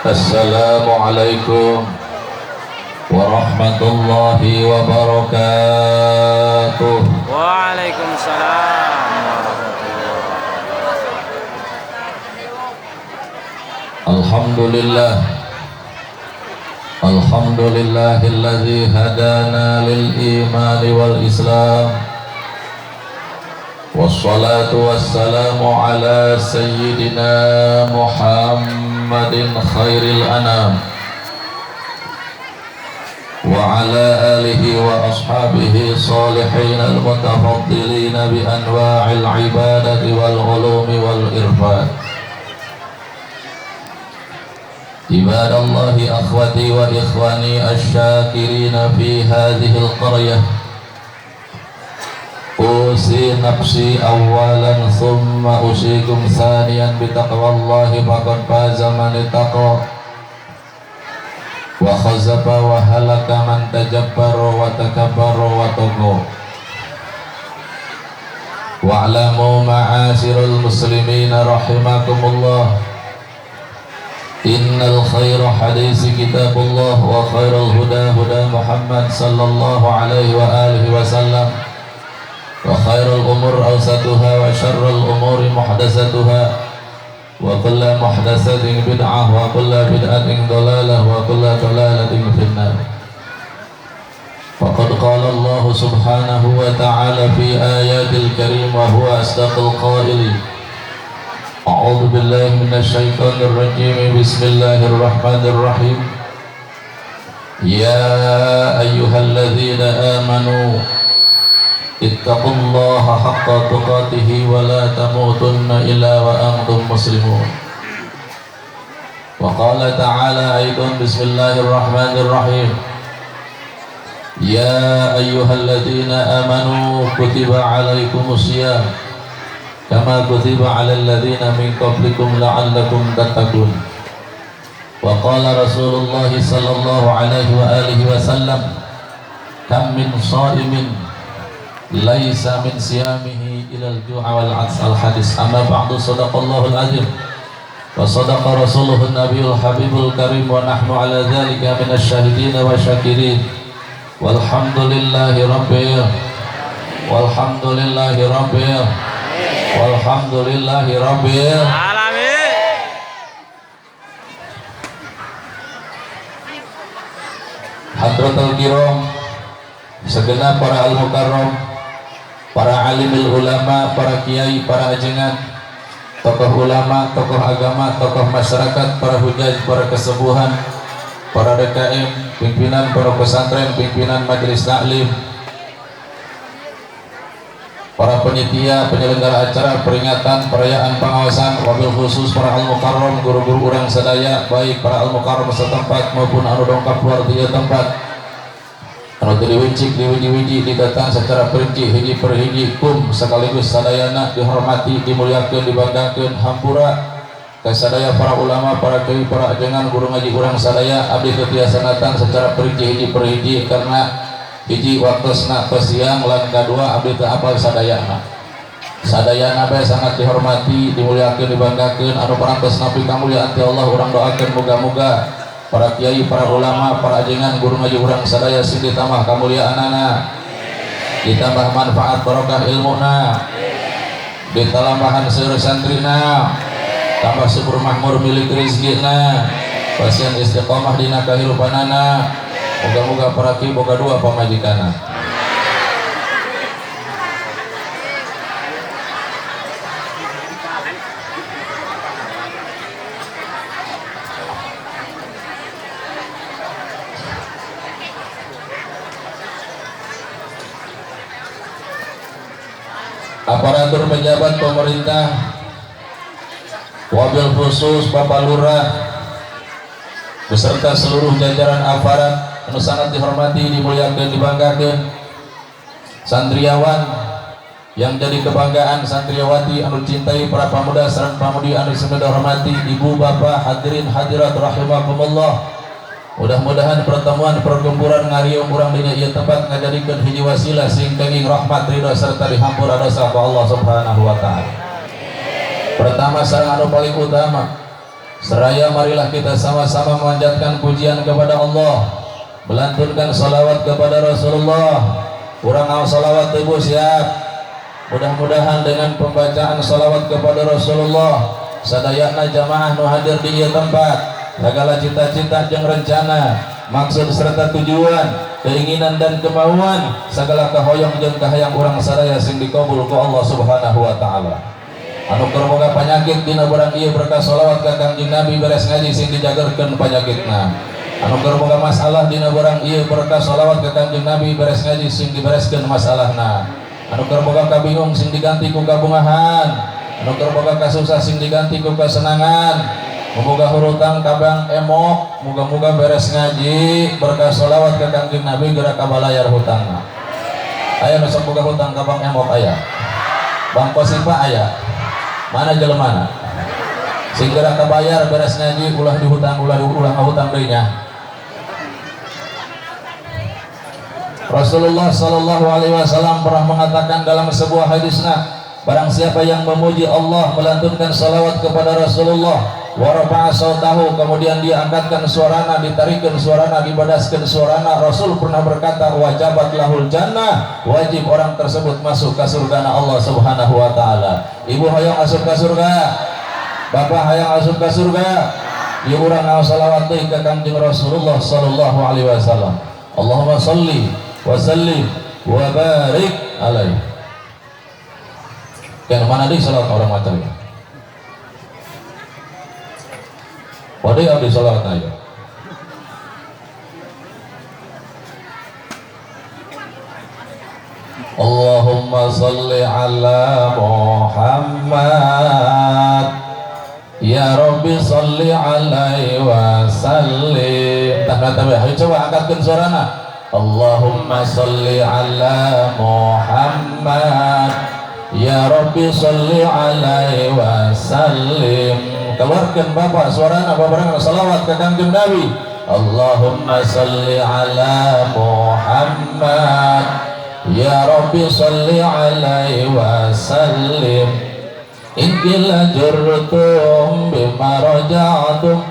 Assalamualaikum warahmatullahi wabarakatuh. Waalaikumsalam warahmatullahi. Alhamdulillah, alhamdulillahilladzi hadana lil imani wal islam. Wassalatu wassalamu ala sayyidina Muhammadin khairil anam wa ala alihi wa ashabihi salihin al-mutafaddilin bi anwa'il ibadati wal ulumi wal irfan. Ibadallahi akhwati wa ikhwani asyakirina fi hadhil qaryah. Usi nafsi awalan thumma usikum thaniyan bitaqwallahi faqad faza man ittaqa wa khazaba wa halaka man tajabbara wa takabbara wa tagha. Wa'lamu ma'asyiral muslimin rahimakumullah, innal khaira hadisi kitabullah wa khairal huda huda Muhammad sallallahu alaihi wa alihi wasallam wa khairul umur awsatuha wa syarrul umuri muhdatsatuha wa kullu muhdatsatin bid'ah wa kullu bid'atin dhalalah wa kullu dhalalatin finnar. Faqad qala Allah subhanahu wa ta'ala fi ayatil karim wa huwa asdaqul qailin. A'udzu billahi minasyaitonir rajim. Bismillahirrahmanirrahim. Ya ayyuhalladzina amanu ittaqullaha haqqa tuqatih wa la tamutunna illa wa antum muslimun. Wa qala ta'ala aidan bismillahirrahmanirrahim. Ya ayyuhalladzina amanu kutiba alaikumus syiyam kama kutiba 'alal ladzina min qablikum la'allakum tattaqun. Wa qala Rasulullah sallallahu alaihi wa alihi wasallam kam min sha'imin laisa min siyamihi ilal ju'a wal 'ats. Al hadis. Amma ba'du, sadaqallahul azim wa sadaqa rasuluhun nabiyul habibul karim wa nahnu ala dzalika minasy syahidin wa syakirin. Walhamdulillahi rabbil walhamdulillahi rabbil walhamdulillahi rabbil Alamin. Hadratul kiram, segenap para al-mukarram, para alimul ulama, para kiai, para ajengan, tokoh ulama, tokoh agama, tokoh masyarakat, para hujaj, para kesembuhan, para DKM, pimpinan para pesantren, pimpinan majelis taklim, para panitia, penyelenggara acara peringatan perayaan pengawasan, wabil khusus para al-mukarram, guru-guru urang sadaya, baik para al-mukarram setempat maupun anu dongkap luar tiga tempat, anu diwincik diwiji-wiji didatang secara perinci hiji per hiji kum sekaligus sadayana dihormati, dimuliakeun, dibanggakeun, hampura kasadaya para ulama, para kiai, para ajengan, guru ngaji urang sadaya. Abdi teu tiasa datang secara perinci hiji per hiji karena hiji waktosna tos siang, lan kadua abdi teu apal sadayana. Sadayana bae sangat dihormati, dimuliakeun, dibanggakeun, anu parantos nepi kamuliaan ti Allah urang doakeun muga-muga para kiai, para ulama, para ajengan, guru ngaji urang sadaya sing ditambah kamuliaanana, ditambah manfaat barokah ilmuna, ditambahan seueur santrina, tambah subur makmur milik rizkina, pasien istiqomah dina kahirupanana, moga-moga para kiai boga dua pamajikana. Aparatur pejabat pemerintah, wabil khusus Bapak Lurah beserta seluruh jajaran aparat anu sangat dihormati, dimuliakeun, dibanggakeun, santriawan yang jadi kebanggaan, santriawati anu cintai, para pemuda sareng pamudi anu semoga hormati, ibu bapak hadirin hadirat rahimakumullah. Mudah-mudahan pertemuan perkumpulan ngariung urang dina ieu tempat ngajadikeun hiji wasilah sing kenging rahmat ridho serta dihampura dosa ku Allah Subhanahu wa taala. Pertama sareng anu paling utama Seraya marilah kita sama-sama memanjatkan pujian kepada Allah, melantunkan salawat kepada Rasulullah. Kurang au salawat ibu siap. Mudah-mudahan dengan pembacaan salawat kepada Rasulullah sadayana jamaah nu hadir di ieu tempat, segala cita-cita jeung rencana, maksud serta tujuan, keinginan dan kemauan, segala kahoyong jeung kahayang urang sadaya sing dikabul ku Allah Subhanahu wa taala. Anu keur boga panyakit dina barang ieu berkah shalawat ka Kangjeng Nabi beres ngaji sing dijagerkeun panyakitna. Anu keur boga masalah dina barang ieu berkah shalawat ka Kangjeng Nabi beres ngaji sing dibereskeun masalahna. Anu keur boga kabingung sing diganti ku kabungahan. Anu keur boga kasusah sing diganti ku kasenangan. Muga hurutang kabang emok, muga-muga beres ngaji berkah shalawat ka Kangjeng Nabi geura kabalayar hutangna. Aya nu sok boga hutang kabang emok aya. Bang Kosipa aya. Mana jelemana sing geura kabayar beres ngaji ulah dihutang ulah hutang deui nya. Rasulullah sallallahu alaihi wasallam pernah mengatakan dalam sebuah hadisnya, barang siapa yang memuji Allah, melantunkan salawat kepada Rasulullah, wa rafa'a sautahu, kemudian dia angkatkan suarana, ditarikkan suarana, dibadaskan suarana, Rasul pernah berkata, wajabat lahul jannah, wajib orang tersebut masuk ke surga Allah Subhanahu wa taala. Ibu hayang asup ke surga, bapak hayang asup ke surga, ieu urang ngaos salawat deui ka Kangjeng Rasulullah sallallahu alaihi wasallam. Allahumma shalli wa sallim wa barik alaihi. Yang mana deui salawat orang materi? Wadai abdi salawat aja. Allahumma salli ala Muhammad, ya Rabbi salli alaihi wa sallim. Tak kata ayo coba angkatkan suarana. Allahumma salli ala Muhammad, ya Rabbi salli alaihi wa sallim. Keluarkan bapak suarana babarengan salawat ke Kangjeng Nabi. Allahumma salli ala Muhammad, ya Rabbi salli alaihi wa sallim. Inkila jurtum bima raja'tum,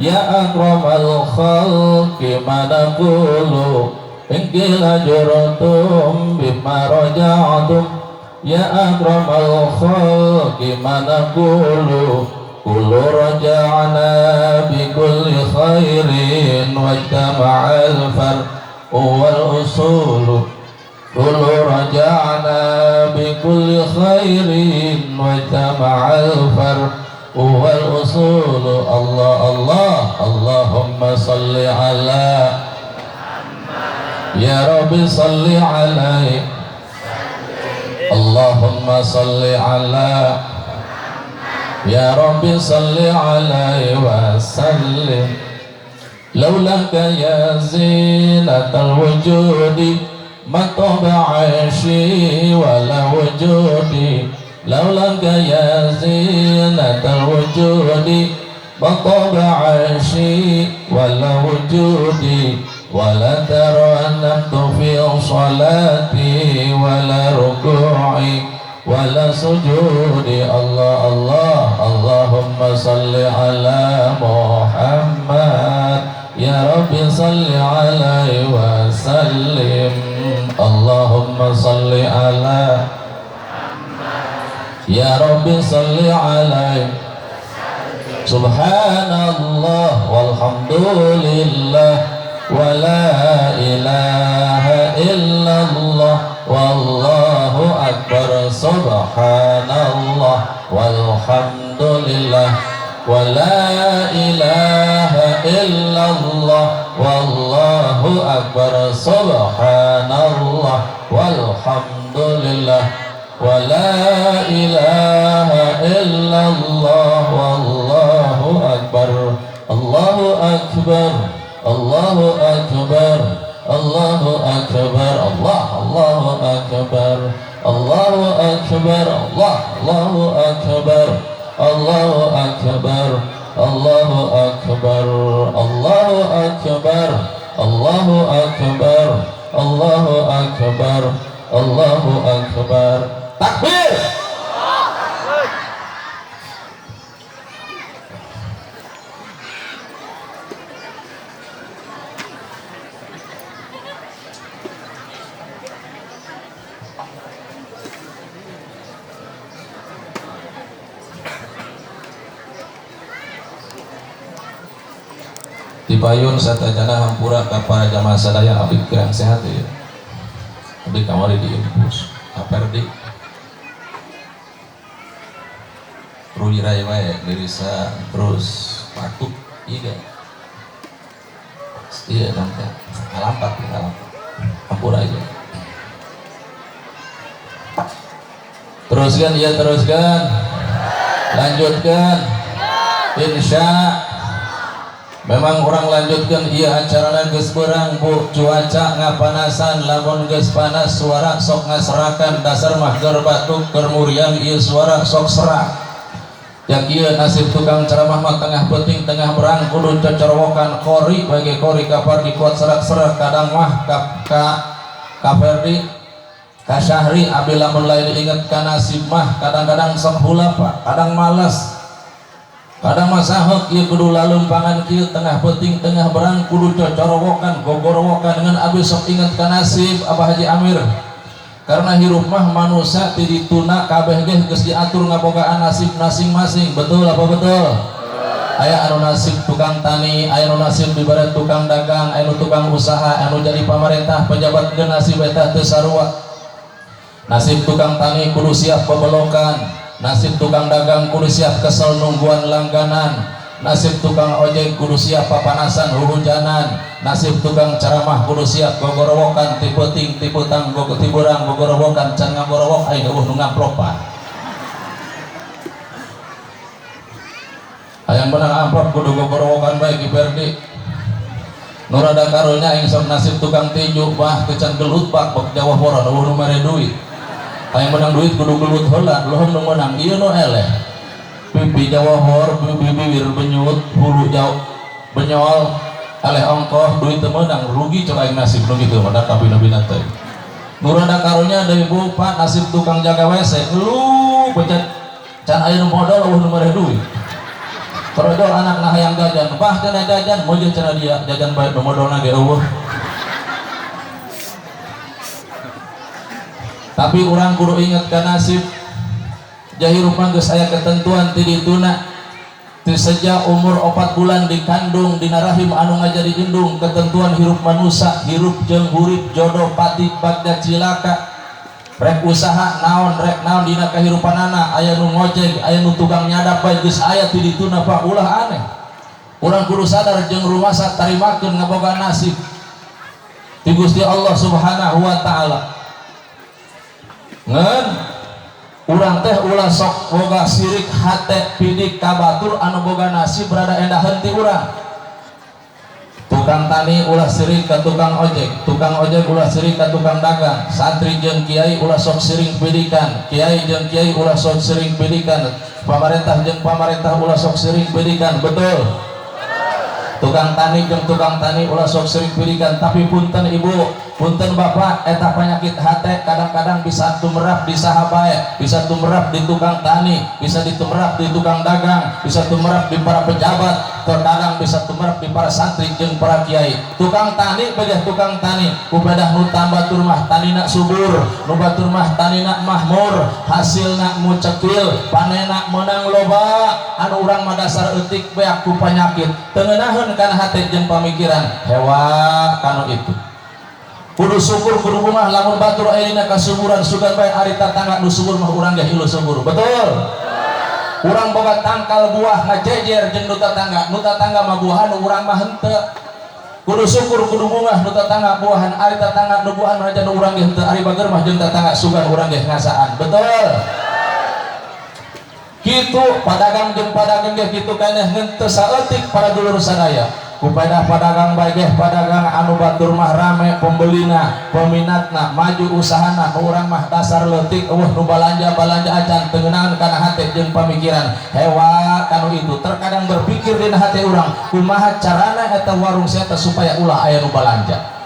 ya akramal khalqi manaqulu. Inkila jurtum bima raja'tum, ya akramal khalqi manaqulu. Kullu raja'na bi kulli khairin wajtama'al far'u wal usulu. Kullu raja'na bi kulli khairin wajtama'al far'u wal usulu. Allah Allah, Allahumma salli ala ya Rabbi salli alaihi. Allahumma salli ala ya Rabbi salli alaihi wa sallim. Laulaka ya zinatal wujudi ma tabi'ashi wala wujudi. Laulaka ya zinatal wujudi ma tabi'ashi wala wujudi. Wala taranamtu fi salati wala ruku'i wala sujudi. Allah Allah, Allahumma salli ala Muhammad, ya Rabbi salli alaihi wa sallim. Allahumma salli ala ya Rabbi salli alaihi. Subhanallah walhamdulillah wa la ilaha illallah wallahu akbar. Subhanallah walhamdulillah wa la ilaha illallah wallahu akbar. Subhanallah walhamdulillah wa la ilaha illallah wallahu akbar. Allahu akbar, Allahu akbar, Allahu akbar, Allahu akbar, Allahu akbar, Allahu akbar, Allahu akbar, Allahu akbar, Allahu akbar, Allahu akbar, Allahu akbar, Allahu akbar. Takbir. dipayun satajana hampura ka para jamaah sadaya abdi kirang sehat ya. Abdi kamari diimpus Perdi rujirai wae dirisa terus patuk iya iya nanti ngalampat hampura aja teruskan ya teruskan lanjutkan insya memang orang lanjutkan iya acarana geus beurang bu cuaca ngapanasan lamun geus panas suara sok ngaserakan dasar mah keur batuk keur muriang ieu suara sok serak jak ieu nasib tukang ceramah mah tengah penting tengah berang kudu cocorowokan kori bagi kori kapar dikuat serak-serak kadang mah ka Ferdi ka Syahri abdi lamun lain inget ka nasib mah kadang-kadang sok hula pak kadang malas kadang masahok ieu kudu lalumpangan kieu tengah penting tengah berang kudu cocorowokan gogorowokan dengan abdi sok inget ka nasib Abah Haji Amir karena hirup mah manusia ti dituna kabeh ge geus diatur ngabogaan nasib masing-masing betul apa betul aya anu nasib tukang tani aya anu nasib dibere tukang dagang aya anu tukang usaha anu jadi pamarentah pejabat ge nasib eta teu sarua nasib tukang tani kudu siap bebelokan nasib tukang dagang kudu siap kesel nungguan langganan nasib tukang ojek kudu siap papanasan hujanan nasib tukang ceramah kudu siap gogorowokan tipe ting tipe tang tiburang gogorowokan can ngagorowok aing nu ngamplopan hayang benang amplop kudu gogorowokan bae ki Perdi nu rada karunya aing sok nasib tukang tinju bah teu can gelut pak bok Jawa Poron nu mere duit hayang menang duit kudu gelut heula lohom nu menang ieu nu eleh pipi Jawa hor pipi bibir benyut hulu jauh benyol aleh ongkoh duit teu meunang rugi cok aing nasib nu kitu mah da kabina-bina teh nu rada karunya deui Bu Pak nasib tukang jaga WC lu pencet can aya nu modal eueuh nu mere duit terojol anakna hayang jajan bah cenah jajan mojeun cenah dia jajan bae nu modalna ge eueuh tapi urang kudu inget ka nasib jahirup mah geus aya ketentuan ti dituna ti sejak umur 4 bulan dikandung dina rahim anu ngajadi indung ketentuan hirup manusia hirup jeung hurip jodoh pati bagda cilaka rek usaha naon rek naon dina kahirupanana aya nu ngojek aya nu tukang nyadap bae geus aya ti dituna Pak ulah aneh urang kudu sadar jeung rumasa tarimakeun ngaboga nasib ti Gusti Allah Subhanahu wa taala ngan urang teh ulah sok boga sirik hate pidik kabatur anu boga nasib berada endaheun ti urang tukang tani ulah sirik ka tukang ojek ulah sirik ka tukang dagang santri jeung kiai ulah sok sirik pidikan kiai jeung kiai ulah sok sirik pidikan pamarentah jeung pamarentah ulah sok sirik pidikan betul tukang tani jeung tukang tani ulah sok sirik pidikan tapi punten ibu punten bapak eta penyakit hate kadang-kadang bisa tumerap di saha bae bisa tumerap di tukang tani bisa ditumerap di tukang dagang bisa tumerap di para pejabat terkadang bisa tumerap di para santri jeung para kiai tukang tani bejah tukang tani kupedah nu tambatur mah tanina subur nu batur mah tanina mahmur hasilna mucekil panena menang loba anu urang mah dasar eutik beak ku penyakit teu ngeunaheun kana hate jeung pamikiran hewa kanu itu kudu subur kudu rumah lamun batur aya dina kasuburan sugan bae ari tatangga nu subur mah urang ge hilu subur betul urang boga tangkal buah ngajejer jeung nu tatangga mah buahan urang mah henteu kudu syukur kudu bungah nu tatangga buahan ari tatangga nu buahan mah jan urang ge henteu ari bager mah jeung tatangga sugan urang ge ngasaan betul kitu padagang jeung padagang ge kitu keneh henteu saeutik para dulur sadaya kupada padagang baik padagang anu batur mah rame pembelina peminatna maju usahana urang mah dasar leutik nu balanja acan teu ngeunaheun kana hate jeung pamikiran hewa kanu itu terkadang berpikir dina hate urang kumaha carana eta warung saya supaya ulah aya nu balanja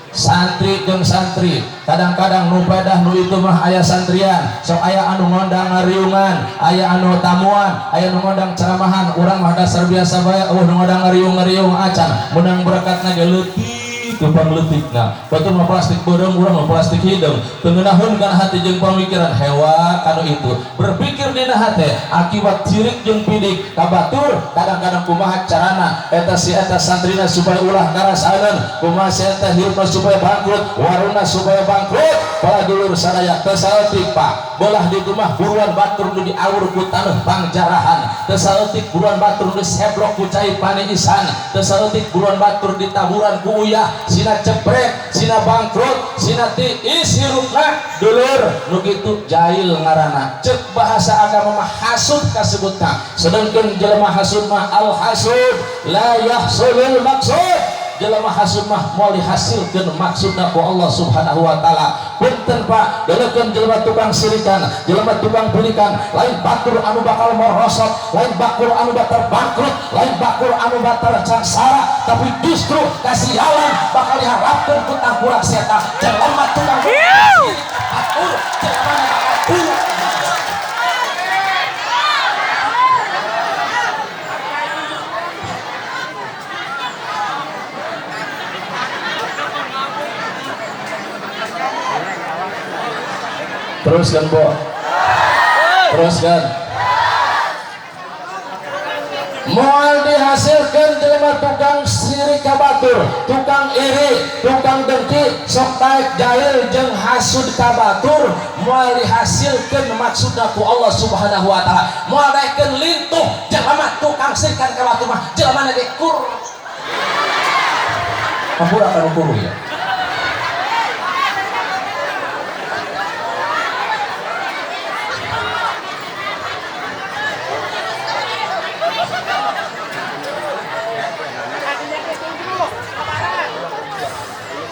santri jeung santri kadang-kadang nu pedah nu itu mah aya santrian sok aya anu ngondang ngariungan aya anu tamuan aya nu ngondang ceramahan urang mah dasar biasa bae nu ngondang ngariung-ngariung acan menang berkatna ge leutik ku pangletikna batur mah plastik bodong urang mah plastik hidung tengeunahun kana hati jeung pamikiran hewa kanu itu berpikir dina hate akibat cirik jeung pidik ka batur kadang-kadang kumaha carana eta si eta santrina supaya ulah ngarasaneun kumaha si eta hirupna supaya bangkrut waruna supaya bangkrut para dulur sadaya teu saeutik Pak belah ditu mah buruan batur nu diawur ku taneuh pangjarahan teu saeutik buruan batur nu seblok ku cai paniisan teu saeutik buruan batur ditaburan ku uyah sina ceprek sina bangkrut sina tiis hirupna dulur nu kitu jahil ngaranna ceuk bahasa agama mah hasud kasebutna sedengkeun jelema hasud mah al hasud la yahsulul maksud jelema hasud mah moal dihasilkeun maksudna ku Allah Subhanahu wa taala. Punten Pak, deulekeun jelema tukang sirikan, jelema tukang punikan, lain batur anu bakal merosot, lain batur anu bakal bangkrut, lain batur anu bakal cangsara, tapi justru kasihalan bakal diharapkeun ku tangkurak setan. Jelema tukang batur, jelema bakal teruskan Bo, teruskan. Moal dihasilkan jelema tukang sirik ka batur, tukang iri, tukang dengki, sok taek jahil jeung hasud ka batur, moal dihasilkan maksudna ku Allah Subhanahu wa taala. Moal daekeun lintuh jelema tukang sirikan ka batur mah jelema ge kur. Ampura kana kuru ya.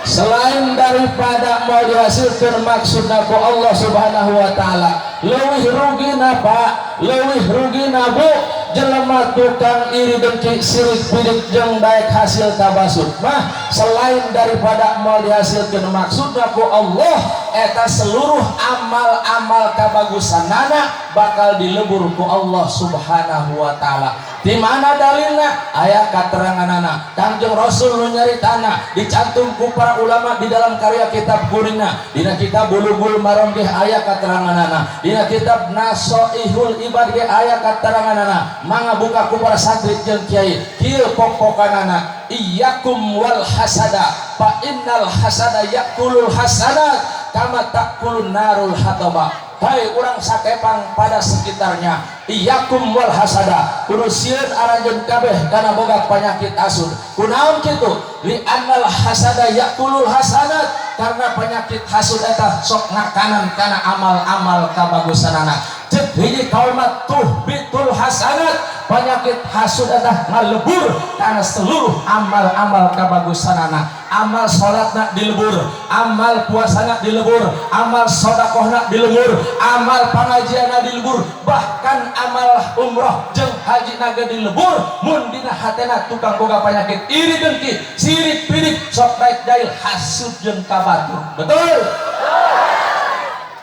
Selain daripada mau dihasilkan maksudna ku Allah Subhanahu wa taala, leuwih rugina Pak, leuwih rugina Bu, jelema tukang iri dengki sirik pidik jeung daek hasil kabasud mah selain daripada mau dihasilkan maksudna ku Allah eta seluruh amal-amal kabagusanana bakal dilebur ku Allah Subhanahu wa taala. Di mana dalilna? Aya kateranganana. Kangjeng Rasul nu nyaritana dicantum ku para ulama di dalam karya kitab Gurina. Dina kitab Bulughul Maram ge aya kateranganana. Dina kitab Nasoihul Ibad ge aya kateranganana. Mangga buka ku para santri jeung kiai. Kieu pokpokanana iyyakum wal hasada fa innal hasada yakulul hasanat kama takulun narul hataba. Hai urang sakepang pada sekitarnya iyyakum wal hasada kudu sieun aranjeun kabeh kana boga panyakit hasud. Kunaon kitu? Li annal hasada yakulul hasanat karena penyakit hasud eta sok ngakanan kana amal-amal kabagusanana. Cek hiji kalimat tuhbitul hasanat penyakit hasud eta ngalebur kana seluruh amal-amal kabagusanana. Amal salatna dilebur, amal puasana dilebur, amal sedekahna dilebur, amal pangajianna dilebur, bahkan amal umroh jeung haji naga dilebur. Mun dina hatena tukang boga penyakit iri dengki, sirik pidik, sok daek jahil, hasud jeung kabatur. Betul?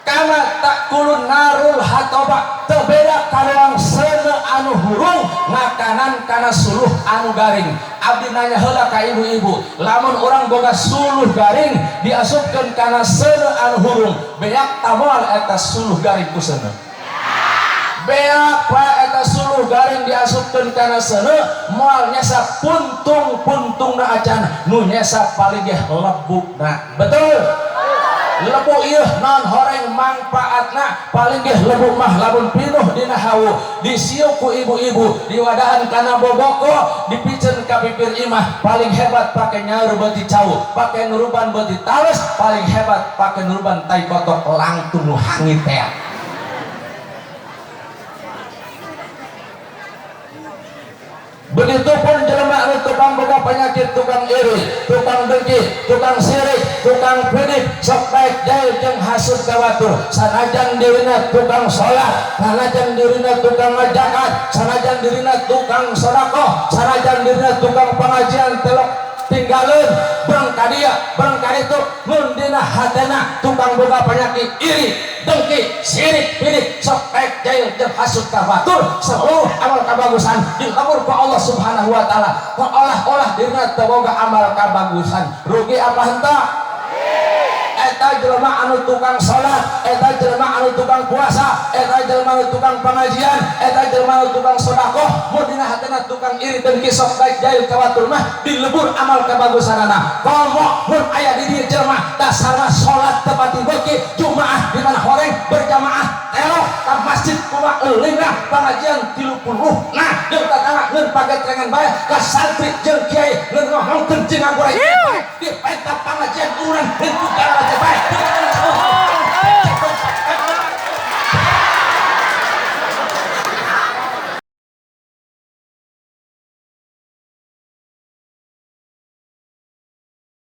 Kama takulun narul hatoba terbeda kaluang seuneu anu hurung ngakanan kana suluh anu garing. Abdi nanya heula ka ibu-ibu, lamun orang boga suluh garing diasupkeun kana seuneu anu hurung, beak tamoal eta suluh garing ku seuneu. Beak pa eta suluh garing diasupkeun kana seuneu moal nyesa puntung-puntungna acan nu nyesa paling ge lebukna. Betul? Lebu ieu non horeng mangpaatna paling ge lebu mah lamun pinuh dina hawu disiuk ku ibu-ibu diwadahan kana boboko dipikeun ka bibir imah paling hebat pake nyaeur beuti cau pake nuruban beuti tales paling hebat pake nuruban tai kotok langtung nu hangit teh. Begitupun jelema anu tukang boga penyakit, tukang iri, tukang dengki, tukang sirik, tukang pidik, sok baik jahil jeung hasud ka batur. Sanajan dirina tukang salat, sanajan dirina tukang ngajakat, sanajan dirina tukang sedekah, sanajan dirina tukang pengajian telok tinggalin berengkadia berengkaditu mundina hatena tukang boga penyakit iri dengki sirik pirik sok baik jahil jeung hasud kafatur seluruh amal kabagusan dilabur ku Allah subhanahu wa ta'ala olah-olah dina teu boga amal kabagusan rugi apa henteu eta jelema anu tukang salat eta jelema anu tukang puasa eta jelema anu tukang pengajian eta jelema anu tukang sedekah mun dina hatena tukang iri dengki sok baik jahil kawatur mah dilebur amal kabagusanana komo mun aya di dieu jelema dasarna salat tepati beuki jumaah di mana horeng berjamaah telo ka masjid kumaha eulingna pengajian 30 nah jeung tatangga ngeun pagetrengan bae ka santri jeung kiai ngeun ngomongkeun jeung nganggur di peta pengajian urang dan tukang baik